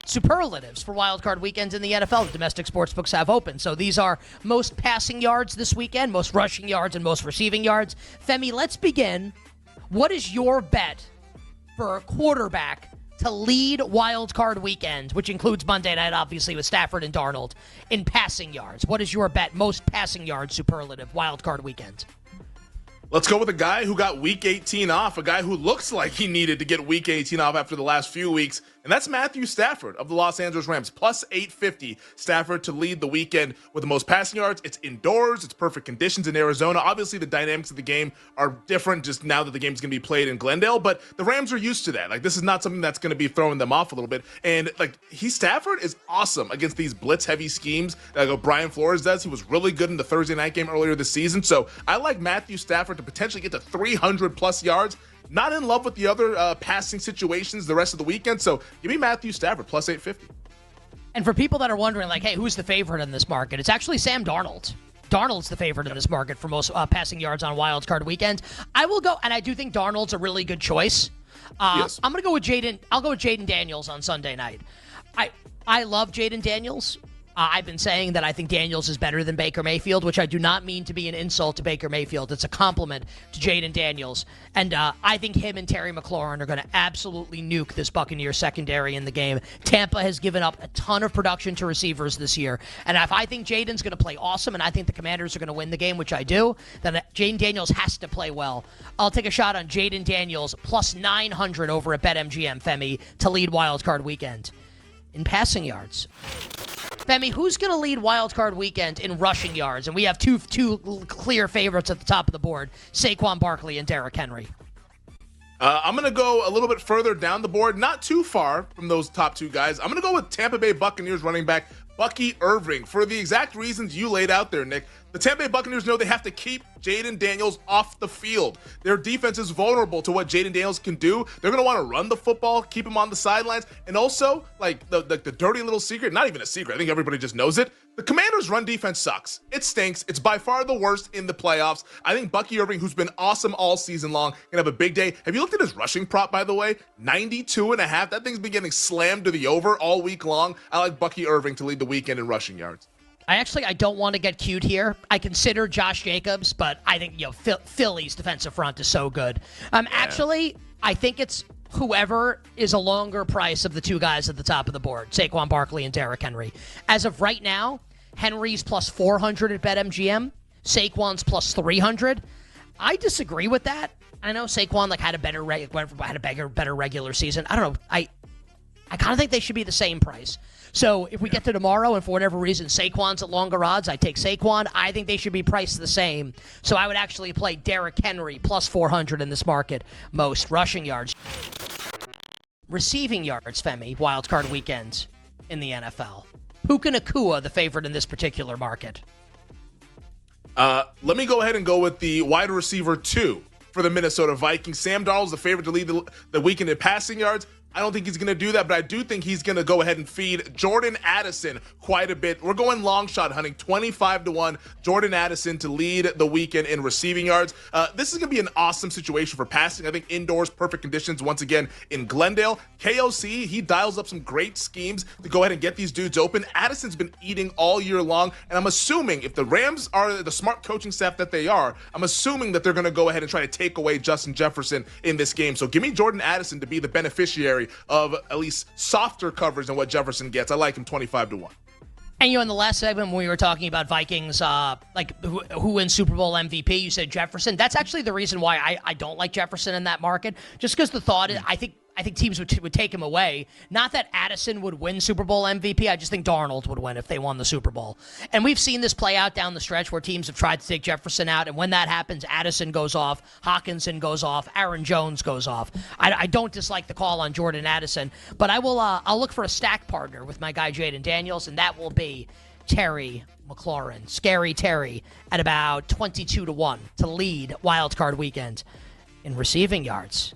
superlatives for Wild Card weekends in the NFL. The domestic sports books have open. So these are most passing yards this weekend, most rushing yards, and most receiving yards. Femi, let's begin. What is your bet for a quarterback to lead Wild Card weekend, which includes Monday night, obviously, with Stafford and Darnold, in passing yards? What is your bet, most passing yards superlative Wild Card weekend? Let's go with a guy who got Week 18 off, a guy who looks like he needed to get Week 18 off after the last few weeks, and that's Matthew Stafford of the Los Angeles Rams. Plus 850, Stafford to lead the weekend with the most passing yards. It's indoors. It's perfect conditions in Arizona. Obviously, the dynamics of the game are different just now that the game's going to be played in Glendale, but the Rams are used to that. Like, this is not something that's going to be throwing them off a little bit. And, Stafford is awesome against these blitz-heavy schemes like Brian Flores does. He was really good in the Thursday night game earlier this season. So I like Matthew Stafford to potentially get to 300-plus yards. Not in love with the other passing situations the rest of the weekend, so give me Matthew Stafford, plus 850. And for people that are wondering, hey, who's the favorite in this market? It's actually Sam Darnold. Darnold's the favorite in this market for most passing yards on Wild Card weekend. I will go, and I do think Darnold's a really good choice. Yes. I'm going to go with Jaden. I'll go with Jaden Daniels on Sunday night. I love Jaden Daniels. I've been saying that I think Daniels is better than Baker Mayfield, which I do not mean to be an insult to Baker Mayfield. It's a compliment to Jaden Daniels. And I think him and Terry McLaurin are going to absolutely nuke this Buccaneers secondary in the game. Tampa has given up a ton of production to receivers this year. And if I think Jaden's going to play awesome and I think the Commanders are going to win the game, which I do, then Jaden Daniels has to play well. I'll take a shot on Jaden Daniels plus 900 over at BetMGM, Femi, to lead Wild Card weekend. In passing yards, Femi, who's going to lead Wild Card weekend in rushing yards? And we have two clear favorites at the top of the board, Saquon Barkley and Derrick Henry. I'm going to go a little bit further down the board, not too far from those top two guys. I'm going to go with Tampa Bay Buccaneers running back Bucky Irving for the exact reasons you laid out there, Nick. The Tampa Bay Buccaneers know they have to keep Jaden Daniels off the field. Their defense is vulnerable to what Jaden Daniels can do. They're going to want to run the football, keep him on the sidelines, and also, the dirty little secret, not even a secret, I think everybody just knows it, the Commanders' run defense sucks. It stinks. It's by far the worst in the playoffs. I think Bucky Irving, who's been awesome all season long, can have a big day. Have you looked at his rushing prop, by the way? 92.5. That thing's been getting slammed to the over all week long. I like Bucky Irving to lead the weekend in rushing yards. I don't want to get cute here. I consider Josh Jacobs, but I think Philly's defensive front is so good. Actually, I think it's whoever is a longer price of the two guys at the top of the board, Saquon Barkley and Derrick Henry. As of right now, Henry's plus 400 at BetMGM. Saquon's plus 300. I disagree with that. I know Saquon had a better regular season. I don't know. I kind of think they should be the same price. So if we get to tomorrow and for whatever reason Saquon's at longer odds, I take Saquon. I think they should be priced the same. So I would actually play Derrick Henry plus 400 in this market. Most rushing yards. Receiving yards, Femi, Wild Card weekend in the NFL. Puka Nacua, the favorite in this particular market. Let me go ahead and go with the wide receiver 2 for the Minnesota Vikings. Sam Darnold's the favorite to lead the weekend in passing yards. I don't think he's going to do that, but I do think he's going to go ahead and feed Jordan Addison quite a bit. We're going long shot hunting, 25-1, Jordan Addison to lead the weekend in receiving yards. This is going to be an awesome situation for passing. I think indoors, perfect conditions once again in Glendale. KOC, he dials up some great schemes to go ahead and get these dudes open. Addison's been eating all year long, and I'm assuming if the Rams are the smart coaching staff that they are, I'm assuming that they're going to go ahead and try to take away Justin Jefferson in this game. So give me Jordan Addison to be the beneficiary of at least softer coverage than what Jefferson gets. I like him 25-1. And in the last segment when we were talking about Vikings, who wins Super Bowl MVP, you said Jefferson. That's actually the reason why I don't like Jefferson in that market. Just because the thought is, I think teams would take him away. Not that Addison would win Super Bowl MVP. I just think Darnold would win if they won the Super Bowl. And we've seen this play out down the stretch where teams have tried to take Jefferson out. And when that happens, Addison goes off, Hawkinson goes off, Aaron Jones goes off. I don't dislike the call on Jordan Addison, but I'll look for a stack partner with my guy Jaden Daniels, and that will be Terry McLaurin, Scary Terry, at about 22-1 to lead Wild Card weekend in receiving yards.